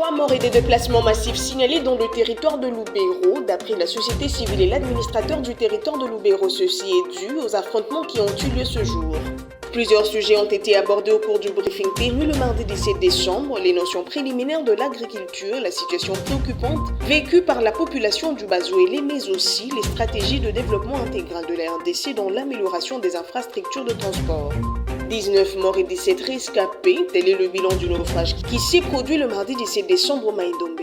3 morts et des déplacements massifs signalés dans le territoire de Lubero. D'après la société civile et l'administrateur du territoire de Lubero, ceci est dû aux affrontements qui ont eu lieu ce jour. Plusieurs sujets ont été abordés au cours du briefing tenu le mardi 17 décembre, les notions préliminaires de l'agriculture, la situation préoccupante vécue par la population du Bazouélé, mais aussi les stratégies de développement intégral de la RDC dans l'amélioration des infrastructures de transport. 19 morts et 17 rescapés, tel est le bilan du naufrage qui s'est produit le mardi 17 décembre au Maïdombe.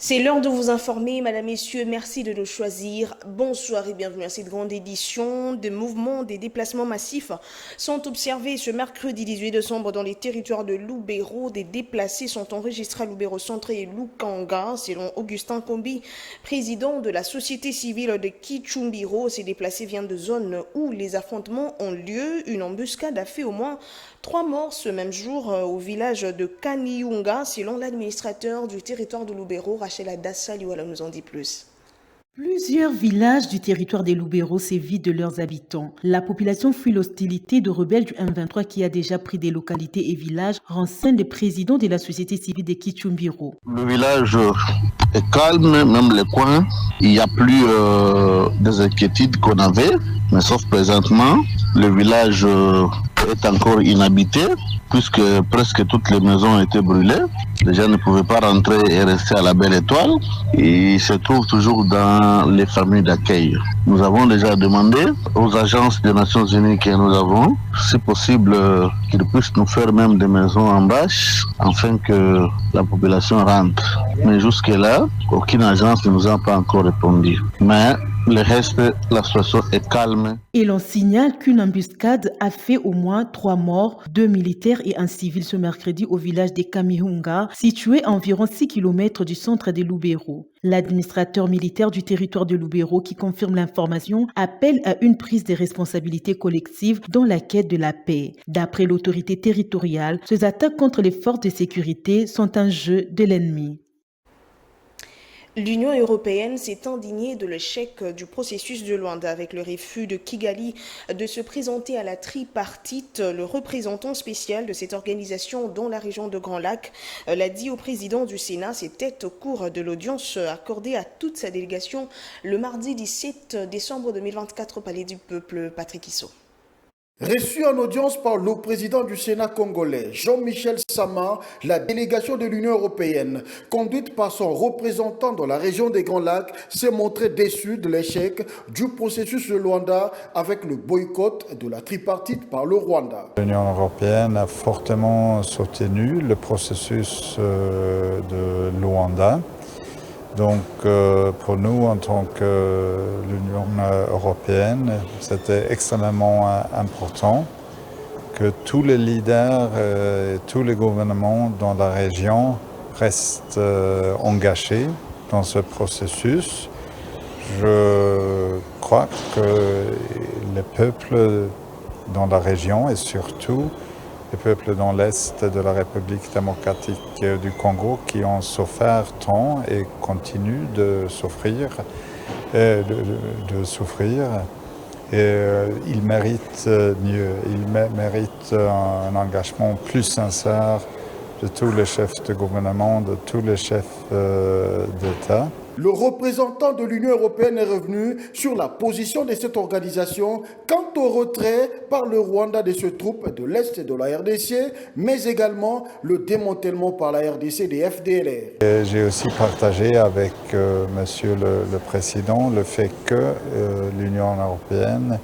C'est l'heure de vous informer, Madame, Messieurs, merci de nous choisir. Bonsoir et bienvenue à cette grande édition. Des mouvements, des déplacements massifs sont observés ce mercredi 18 décembre dans les territoires de Lubero. Des déplacés sont enregistrés à Lubero Centre et Lukanga, selon Augustin Kombi, président de la société civile de Kichumbiro. Ces déplacés viennent de zones où les affrontements ont lieu. Une embuscade a fait au moins 3 morts ce même jour au village de Kaniunga, selon l'administrateur du territoire de Lubero, Rachel Adassa, nous en dit plus. Plusieurs villages du territoire des Lubero s'est vident de leurs habitants. La population fuit l'hostilité de rebelles du M23 qui a déjà pris des localités et villages, renseigne le président de la société civile de Kichumbiro. Le village est calme, même les coins. Il n'y a plus des inquiétudes qu'on avait, mais sauf présentement, le village est encore inhabité puisque presque toutes les maisons ont été brûlées. Les gens ne pouvaient pas rentrer et rester à la Belle Étoile. Et ils se trouvent toujours dans les familles d'accueil. Nous avons déjà demandé aux agences des Nations Unies que nous avons, si possible, qu'ils puissent nous faire même des maisons en bâche afin que la population rentre. Mais jusque-là, aucune agence ne nous a pas encore répondu. Mais le reste, la situation est calme. Et l'on signale qu'une embuscade a fait au moins 3 morts, 2 militaires et un civil ce mercredi au village de Kamihunga, situé à environ 6 km du centre de Lubero. L'administrateur militaire du territoire de Lubero, qui confirme l'information, appelle à une prise de responsabilités collectives dans la quête de la paix. D'après l'autorité territoriale, ces attaques contre les forces de sécurité sont un jeu de l'ennemi. L'Union européenne s'est indignée de l'échec du processus de Luanda avec le refus de Kigali de se présenter à la tripartite. Le représentant spécial de cette organisation dans la région de Grand Lac l'a dit au président du Sénat. C'était au cours de l'audience accordée à toute sa délégation le mardi 17 décembre 2024 au Palais du Peuple. Patrick Issot. Reçu en audience par le président du Sénat congolais, Jean-Michel Sama, la délégation de l'Union européenne, conduite par son représentant dans la région des Grands Lacs, s'est montrée déçue de l'échec du processus de Luanda avec le boycott de la tripartite par le Rwanda. L'Union européenne a fortement soutenu le processus de Luanda. Donc pour nous, en tant que l'Union européenne, c'était extrêmement important que tous les leaders et tous les gouvernements dans la région restent engagés dans ce processus. Je crois que les peuples dans la région et surtout les peuples dans l'Est de la République démocratique du Congo qui ont souffert tant et continuent de souffrir. Ils méritent mieux, ils méritent un engagement plus sincère de tous les chefs de gouvernement, de tous les chefs d'État. Le représentant de l'Union européenne est revenu sur la position de cette organisation quant au retrait par le Rwanda de ses troupes de l'Est de la RDC, mais également le démantèlement par la RDC des FDLR. J'ai aussi partagé avec Monsieur le Président le fait que l'Union européenne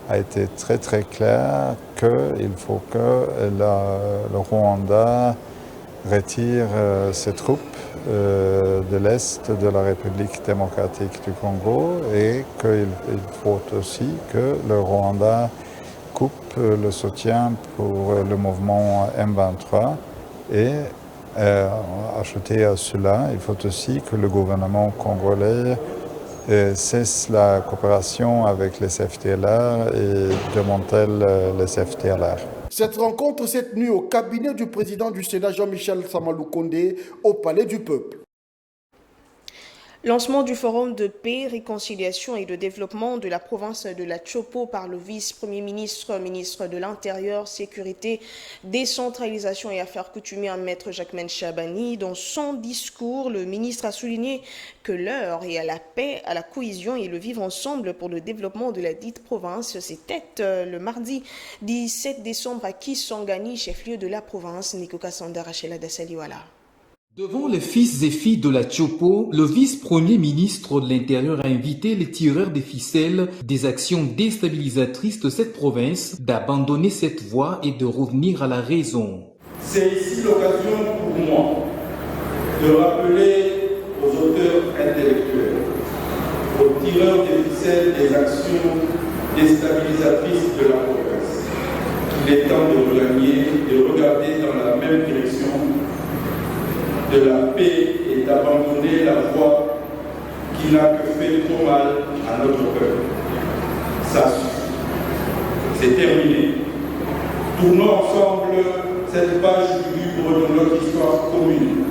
a été très très claire qu'il faut que le Rwanda retire ses troupes de l'Est de la République démocratique du Congo et qu'il faut aussi que le Rwanda coupe le soutien pour le mouvement M23 et ajouter à cela, il faut aussi que le gouvernement congolais cesse la coopération avec les FDLR et démantèle les FDLR. Cette rencontre s'est tenue au cabinet du président du Sénat Jean-Michel Samaloukonde au Palais du Peuple. Lancement du forum de paix, réconciliation et de développement de la province de la Chopo par le vice-premier ministre, ministre de l'Intérieur, Sécurité, Décentralisation et Affaires coutumières, Maître Jacquemain Chabani. Dans son discours, le ministre a souligné que l'heure est à la paix, à la cohésion et le vivre ensemble pour le développement de la dite province. C'était le mardi 17 décembre à Kisangani, chef-lieu de la province. Nikoka Sanda Rachela Dassaliwala. Devant les fils et filles de la Chopo, le vice-premier ministre de l'Intérieur a invité les tireurs des ficelles des actions déstabilisatrices de cette province d'abandonner cette voie et de revenir à la raison. C'est ici l'occasion pour moi de rappeler aux auteurs intellectuels, aux tireurs des ficelles des actions déstabilisatrices de la province, qu'il est temps de regagner, de regarder dans la même direction de la paix et d'abandonner la voie qui n'a que fait trop mal à notre peuple. Ça suffit. C'est terminé. Tournons ensemble cette page du livre de notre histoire commune.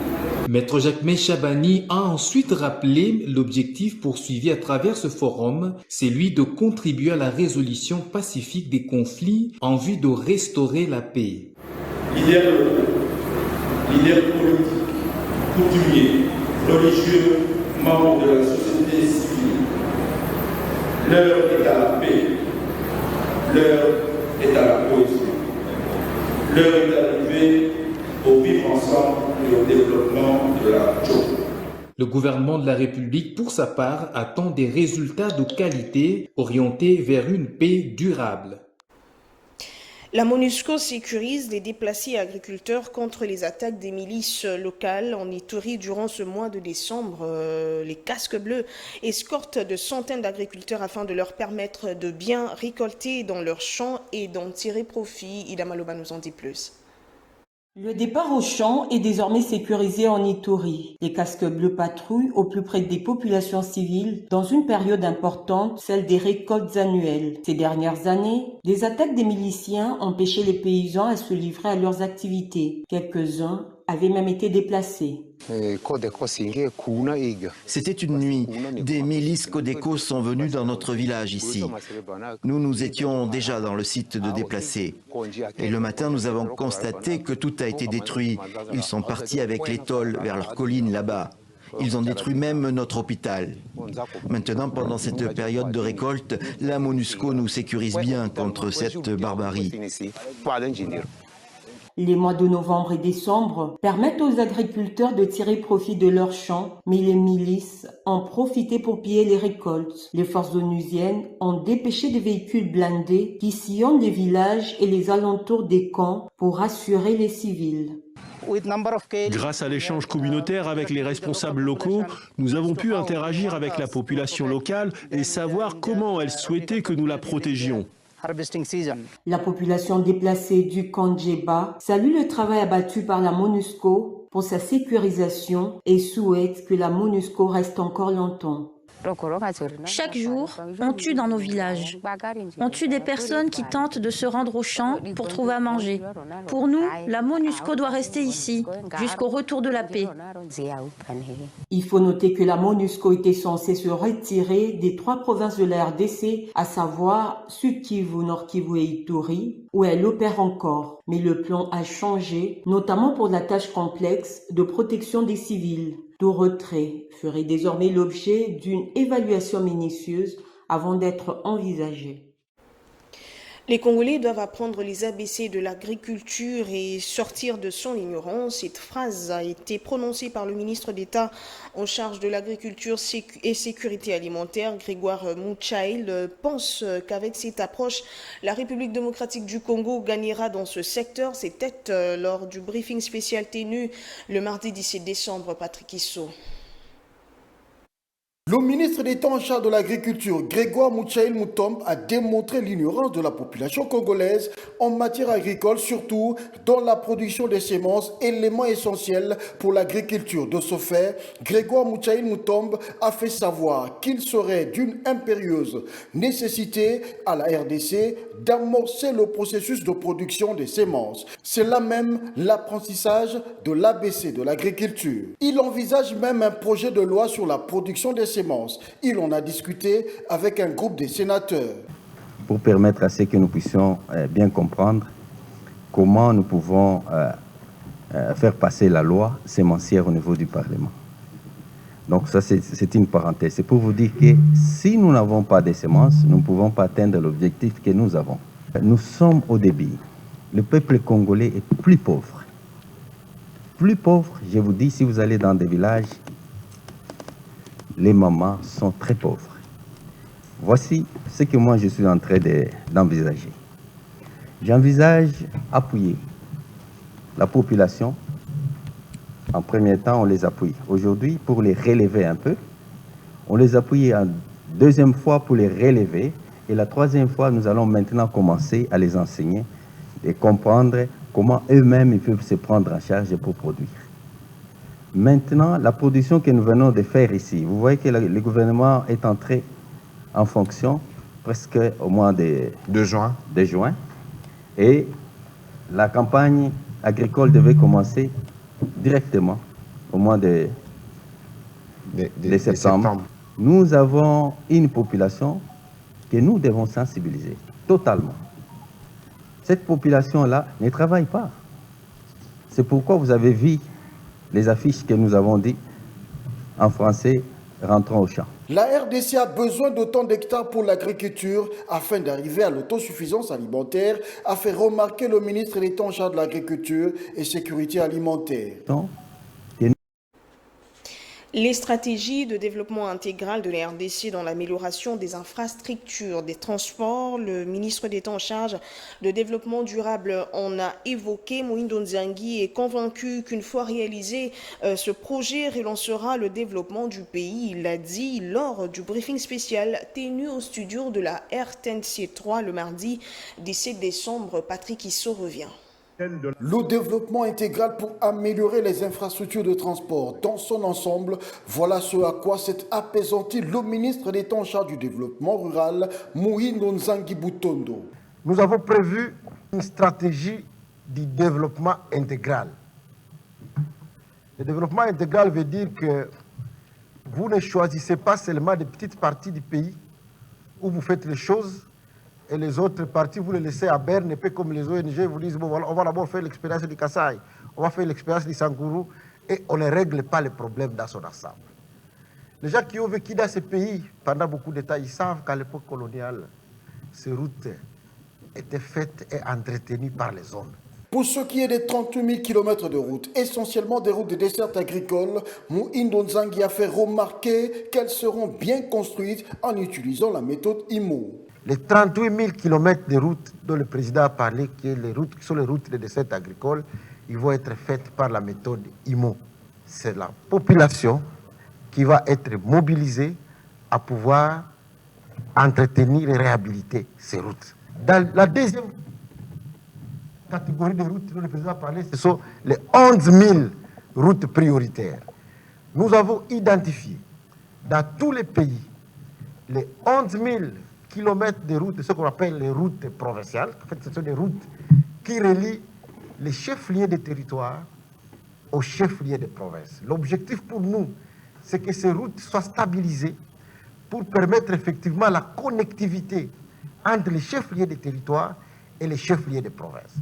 Maître Jacquemain Chabani a ensuite rappelé l'objectif poursuivi à travers ce forum, celui de contribuer à la résolution pacifique des conflits en vue de restaurer la paix. Leaders locaux, leaders politiques, coutumiers, religieux, membres de la société civile. L'heure est à la paix, l'heure est à la cohésion, l'heure est arrivée au vivre ensemble et au développement de la Chopo. Le gouvernement de la République, pour sa part, attend des résultats de qualité orientés vers une paix durable. La MONUSCO sécurise les déplacés agriculteurs contre les attaques des milices locales en Ituri durant ce mois de décembre. Les casques bleus escortent de centaines d'agriculteurs afin de leur permettre de bien récolter dans leurs champs et d'en tirer profit. Ida Maloba nous en dit plus. Le départ au champ est désormais sécurisé en Ituri. Les casques bleus patrouillent au plus près des populations civiles dans une période importante, celle des récoltes annuelles. Ces dernières années, des attaques des miliciens empêchaient les paysans à se livrer à leurs activités. Quelques-uns avaient même été déplacés. C'était une nuit. Des milices Codeco sont venus dans notre village ici. Nous étions déjà dans le site de déplacés. Et le matin, nous avons constaté que tout a été détruit. Ils sont partis avec les tôles vers leur colline là-bas. Ils ont détruit même notre hôpital. Maintenant, pendant cette période de récolte, la MONUSCO nous sécurise bien contre cette barbarie. Les mois de novembre et décembre permettent aux agriculteurs de tirer profit de leurs champs, mais les milices en profitaient pour piller les récoltes. Les forces onusiennes ont dépêché des véhicules blindés qui sillonnent les villages et les alentours des camps pour rassurer les civils. Grâce à l'échange communautaire avec les responsables locaux, nous avons pu interagir avec la population locale et savoir comment elle souhaitait que nous la protégions. La population déplacée du camp Djeba salue le travail abattu par la MONUSCO pour sa sécurisation et souhaite que la MONUSCO reste encore longtemps. Chaque jour, on tue dans nos villages. On tue des personnes qui tentent de se rendre au champ pour trouver à manger. Pour nous, la MONUSCO doit rester ici jusqu'au retour de la paix. Il faut noter que la MONUSCO était censée se retirer des 3 provinces de la RDC, à savoir Sud Kivu, Nord Kivu et Ituri, où elle opère encore. Mais le plan a changé, notamment pour la tâche complexe de protection des civils. Tout retrait ferait désormais l'objet d'une évaluation minutieuse avant d'être envisagé. Les Congolais doivent apprendre les ABC de l'agriculture et sortir de son ignorance. Cette phrase a été prononcée par le ministre d'État en charge de l'agriculture et sécurité alimentaire, Grégoire Mouchaïl, pense qu'avec cette approche, la République démocratique du Congo gagnera dans ce secteur. C'était lors du briefing spécial tenu le mardi 17 décembre, Patrick Issou. Le ministre d'État en charge de l'agriculture, Grégoire Mouchaïl Moutombe, a démontré l'ignorance de la population congolaise en matière agricole, surtout dans la production des semences, élément essentiel pour l'agriculture. De ce fait, Grégoire Mouchaïl Moutombe a fait savoir qu'il serait d'une impérieuse nécessité à la RDC d'amorcer le processus de production des semences. C'est là même l'apprentissage de l'ABC de l'agriculture. Il envisage même un projet de loi sur la production des semences. Il en a discuté avec un groupe de sénateurs. Pour permettre à ce que nous puissions bien comprendre comment nous pouvons faire passer la loi sémencière au niveau du Parlement. Donc ça, c'est une parenthèse. C'est pour vous dire que si nous n'avons pas de semences, nous ne pouvons pas atteindre l'objectif que nous avons. Nous sommes au débit. Le peuple congolais est plus pauvre. Plus pauvre, je vous dis, si vous allez dans des villages, les mamans sont très pauvres. Voici ce que moi je suis en train d'envisager. J'envisage appuyer la population. En premier temps, on les appuie. Aujourd'hui, pour les relever un peu, on les appuie en deuxième fois pour les relever. Et la troisième fois, nous allons maintenant commencer à les enseigner et comprendre comment eux-mêmes ils peuvent se prendre en charge pour produire. Maintenant, la production que nous venons de faire ici, vous voyez que le gouvernement est entré en fonction presque au mois de juin. Et la campagne agricole devait commencer directement au mois de septembre. Nous avons une population que nous devons sensibiliser totalement. Cette population-là ne travaille pas. C'est pourquoi vous avez vu les affiches que nous avons dit en français, rentrons au champ. La RDC a besoin d'autant d'hectares pour l'agriculture afin d'arriver à l'autosuffisance alimentaire, a fait remarquer le ministre d'État en charge de l'agriculture et sécurité alimentaire. Les stratégies de développement intégral de la RDC dans l'amélioration des infrastructures, des transports, le ministre d'État en charge de développement durable en a évoqué. Mohindo Nzangi est convaincu qu'une fois réalisé, ce projet relancera le développement du pays. Il l'a dit lors du briefing spécial tenu au studio de la RTNC3 le mardi 17 décembre. Patrick Issot revient. Le développement intégral pour améliorer les infrastructures de transport dans son ensemble, voilà ce à quoi s'est apaisanti le ministre d'État en charge du développement rural, Mohindo Nzangi Butondo. Nous avons prévu une stratégie du développement intégral. Le développement intégral veut dire que vous ne choisissez pas seulement des petites parties du pays où vous faites les choses, et les autres parties, vous les laissez à Berne, et puis comme les ONG vous disent, bon, voilà, on va d'abord faire l'expérience du Kasaï, on va faire l'expérience du Sangourou, et on ne règle pas les problèmes dans son ensemble. Les gens qui ont vécu dans ces pays pendant beaucoup de temps, ils savent qu'à l'époque coloniale, ces routes étaient faites et entretenues par les hommes. Pour ce qui est des 38 000 km de routes, essentiellement des routes de dessert agricole, Mohindo Nzangi a fait remarquer qu'elles seront bien construites en utilisant la méthode IMO. Les 38 000 km de routes dont le président a parlé, qui sont les routes de dessert agricole, ils vont être faites par la méthode IMO. C'est la population qui va être mobilisée à pouvoir entretenir et réhabiliter ces routes. Dans la deuxième catégorie de routes dont le président a parlé, ce sont les 11 000 routes prioritaires. Nous avons identifié dans tous les pays les 11 000 kilomètres de routes, ce qu'on appelle les routes provinciales. En fait, ce sont des routes qui relient les chefs-lieux des territoires aux chefs-lieux des provinces. L'objectif pour nous, c'est que ces routes soient stabilisées pour permettre effectivement la connectivité entre les chefs-lieux des territoires et les chefs-lieux des provinces.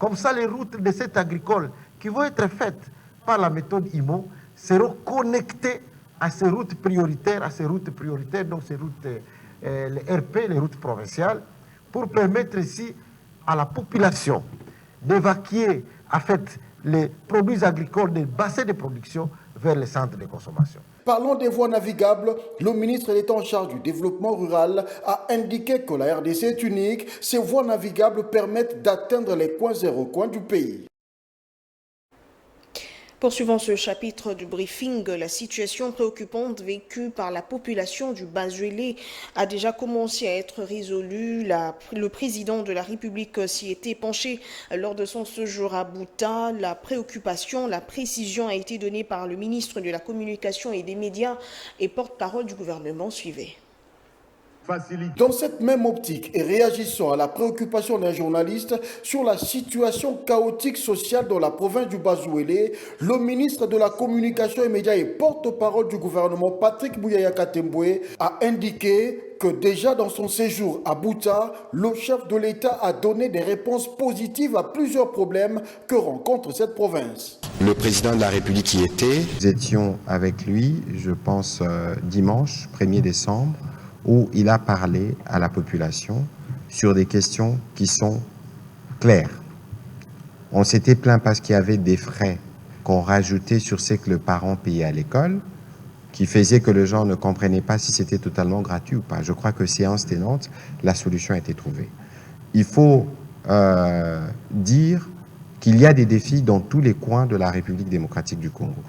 Comme ça, les routes de cette agricole qui vont être faites par la méthode IMO seront connectées à ces routes prioritaires, donc ces routes les RP, les routes provinciales, pour permettre ici à la population d'évacuer en fait les produits agricoles des bassins de production vers les centres de consommation. Parlons des voies navigables. Le ministre d'État en charge du développement rural a indiqué que la RDC est unique. Ces voies navigables permettent d'atteindre les coins zéro coins du pays. Poursuivant ce chapitre du briefing, la situation préoccupante vécue par la population du Bazuélé a déjà commencé à être résolue. Le président de la République s'y était penché lors de son séjour à Bouta. La préoccupation, la précision a été donnée par le ministre de la Communication et des Médias et porte-parole du gouvernement. Suivez. Dans cette même optique et réagissant à la préoccupation d'un journaliste sur la situation chaotique sociale dans la province du Bazuélé, le ministre de la Communication et Médias et porte-parole du gouvernement Patrick Mouyaya Katemboué a indiqué que déjà dans son séjour à Bouta, le chef de l'État a donné des réponses positives à plusieurs problèmes que rencontre cette province. Le président de la République y était. Nous étions avec lui, je pense, dimanche 1er décembre, où il a parlé à la population sur des questions qui sont claires. On s'était plaint parce qu'il y avait des frais qu'on rajoutait sur ce que le parent payait à l'école, qui faisait que les gens ne comprenaient pas si c'était totalement gratuit ou pas. Je crois que séance tenante, la solution a été trouvée. Il faut dire qu'il y a des défis dans tous les coins de la République démocratique du Congo.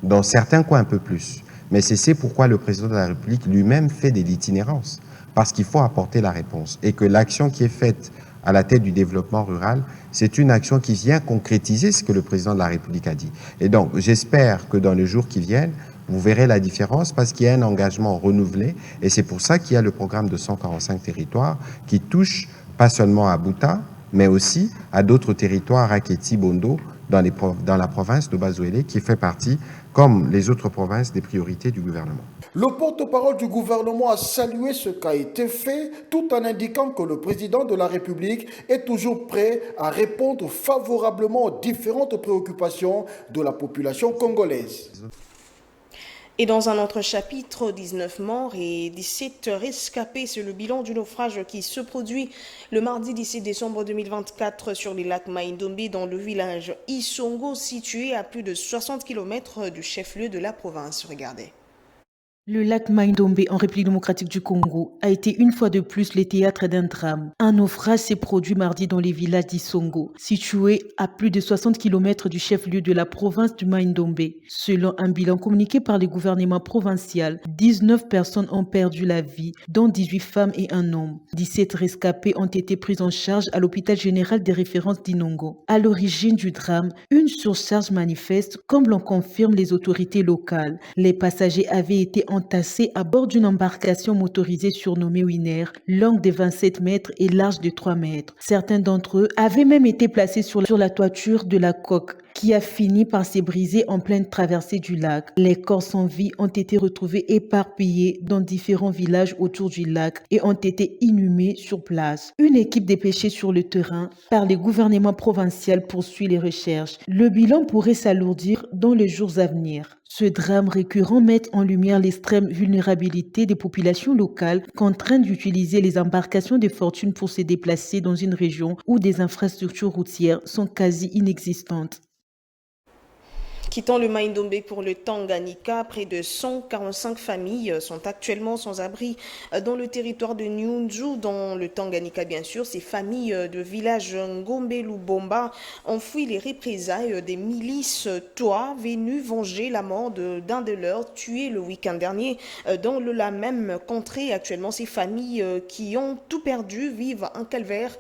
Dans certains coins un peu plus. Mais c'est pourquoi le président de la République lui-même fait de l'itinérance, parce qu'il faut apporter la réponse. Et que l'action qui est faite à la tête du développement rural, c'est une action qui vient concrétiser ce que le président de la République a dit. Et donc, j'espère que dans les jours qui viennent, vous verrez la différence parce qu'il y a un engagement renouvelé. Et c'est pour ça qu'il y a le programme de 145 territoires qui touche pas seulement à Bouta, mais aussi à d'autres territoires, Raketi, Bondo, dans la province de Bazuélé, qui fait partie, comme les autres provinces, des priorités du gouvernement. Le porte-parole du gouvernement a salué ce qui a été fait, tout en indiquant que le président de la République est toujours prêt à répondre favorablement aux différentes préoccupations de la population congolaise. Et dans un autre chapitre, 19 morts et 17 rescapés, c'est le bilan du naufrage qui se produit le mardi 17 décembre 2024 sur les lacs Mai-Ndombe dans le village Isongo, situé à plus de 60 km du chef-lieu de la province. Regardez. Le lac Mai-Ndombe en République démocratique du Congo a été une fois de plus le théâtre d'un drame. Un naufrage s'est produit mardi dans les villages d'Isongo, situé à plus de 60 km du chef-lieu de la province du Mai-Ndombe. Selon un bilan communiqué par le gouvernement provincial, 19 personnes ont perdu la vie, dont 18 femmes et un homme. 17 rescapés ont été pris en charge à l'hôpital général des références d'Inongo. À l'origine du drame, une surcharge manifeste, comme l'ont confirme les autorités locales. Les passagers avaient été entassés à bord d'une embarcation motorisée surnommée Winner, longue de 27 mètres et large de 3 mètres. Certains d'entre eux avaient même été placés sur la toiture de la coque, qui a fini par se briser en pleine traversée du lac. Les corps sans vie ont été retrouvés éparpillés dans différents villages autour du lac et ont été inhumés sur place. Une équipe dépêchée sur le terrain par le gouvernement provincial poursuit les recherches. Le bilan pourrait s'alourdir dans les jours à venir. Ce drame récurrent met en lumière l'extrême vulnérabilité des populations locales contraintes d'utiliser les embarcations de fortune pour se déplacer dans une région où des infrastructures routières sont quasi inexistantes. Quittant le Mai-Ndombe pour le Tanganyika, près de 145 familles sont actuellement sans abri dans le territoire de Nyunzu, dans le Tanganyika bien sûr. Ces familles de village Ngombe-Lubomba ont fui les représailles des milices Toa venues venger la mort d'un de leurs tués le week-end dernier dans la même contrée. Actuellement, ces familles qui ont tout perdu vivent un calvaire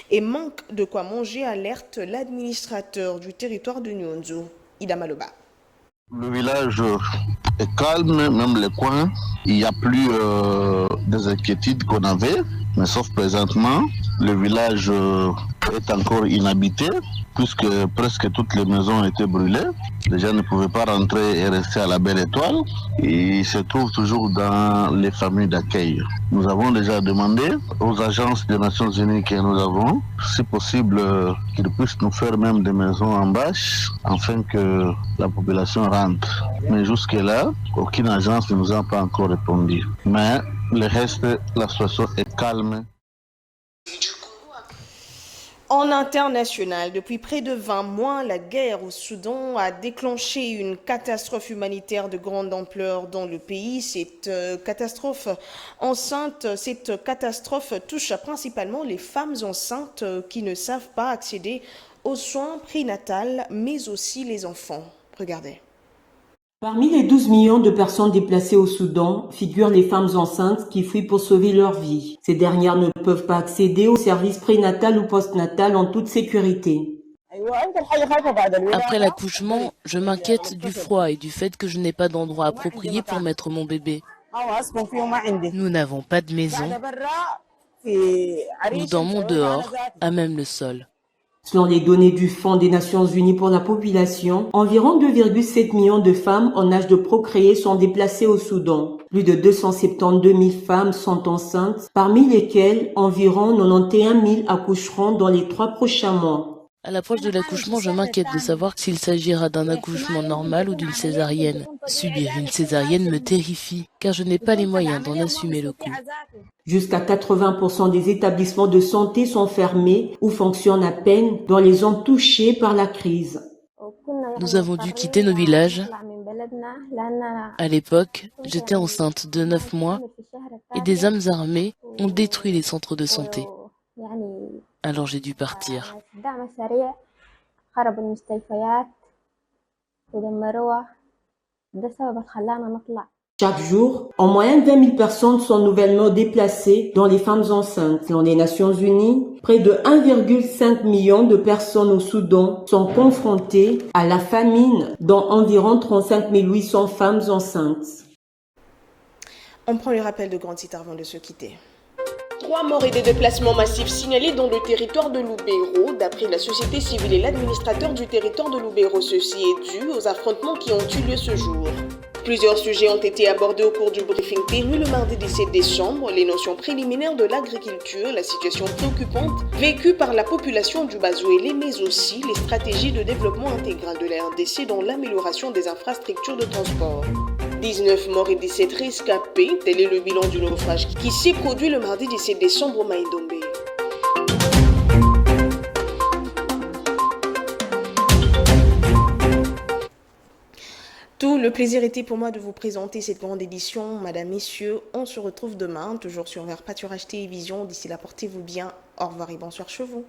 et manquent de quoi manger, alerte l'administrateur du territoire de Nyunzu. Ida Maloba. Le village est calme, même les coins. Il n'y a plus des inquiétudes qu'on avait, mais sauf présentement, le village est encore inhabité, puisque presque toutes les maisons étaient brûlées. Les gens ne pouvaient pas rentrer et rester à la Belle Étoile. Et ils se trouvent toujours dans les familles d'accueil. Nous avons déjà demandé aux agences des Nations Unies que nous avons, si possible, qu'ils puissent nous faire même des maisons en bâche, afin que la population rentre. Mais jusque-là, aucune agence ne nous a pas encore répondu. Mais le reste, la situation est calme. En international, depuis près de 20 mois, la guerre au Soudan a déclenché une catastrophe humanitaire de grande ampleur dans le pays. Cette catastrophe touche principalement les femmes enceintes qui ne savent pas accéder aux soins prénatals, mais aussi les enfants. Regardez. Parmi les 12 millions de personnes déplacées au Soudan figurent les femmes enceintes qui fuient pour sauver leur vie. Ces dernières ne peuvent pas accéder aux services prénatal ou postnatal en toute sécurité. Après l'accouchement, je m'inquiète du froid et du fait que je n'ai pas d'endroit approprié pour mettre mon bébé. Nous n'avons pas de maison. Nous dormons dehors, à même le sol. Selon les données du Fonds des Nations Unies pour la population, environ 2,7 millions de femmes en âge de procréer sont déplacées au Soudan. Plus de 272 000 femmes sont enceintes, parmi lesquelles environ 91 000 accoucheront dans les 3 prochains mois. À l'approche de l'accouchement, je m'inquiète de savoir s'il s'agira d'un accouchement normal ou d'une césarienne. Subir une césarienne me terrifie, car je n'ai pas les moyens d'en assumer le coût. Jusqu'à 80% des établissements de santé sont fermés ou fonctionnent à peine dans les zones touchées par la crise. Nous avons dû quitter nos villages. À l'époque, j'étais enceinte de 9 mois et des hommes armés ont détruit les centres de santé. Alors j'ai dû partir. Chaque jour, en moyenne 20 000 personnes sont nouvellement déplacées, dont les femmes enceintes. Selon les Nations Unies, près de 1,5 million de personnes au Soudan sont confrontées à la famine, dont environ 35 800 femmes enceintes. On prend le rappel de grands titres avant de se quitter. 3 morts et des déplacements massifs signalés dans le territoire de Lubero. D'après la société civile et l'administrateur du territoire de Lubero, ceci est dû aux affrontements qui ont eu lieu ce jour. Plusieurs sujets ont été abordés au cours du briefing tenu le mardi 17 décembre. Les notions préliminaires de l'agriculture, la situation préoccupante vécue par la population du Bazouélé, mais aussi les stratégies de développement intégral de la RDC dans l'amélioration des infrastructures de transport. 19 morts et 17 rescapés, tel est le bilan du naufrage qui s'est produit le mardi 17 décembre au Maïdombe. Tout le plaisir était pour moi de vous présenter cette grande édition. Madame, Messieurs, on se retrouve demain, toujours sur Vers Pâturage Télévision. D'ici là, portez-vous bien. Au revoir et bonsoir chez vous.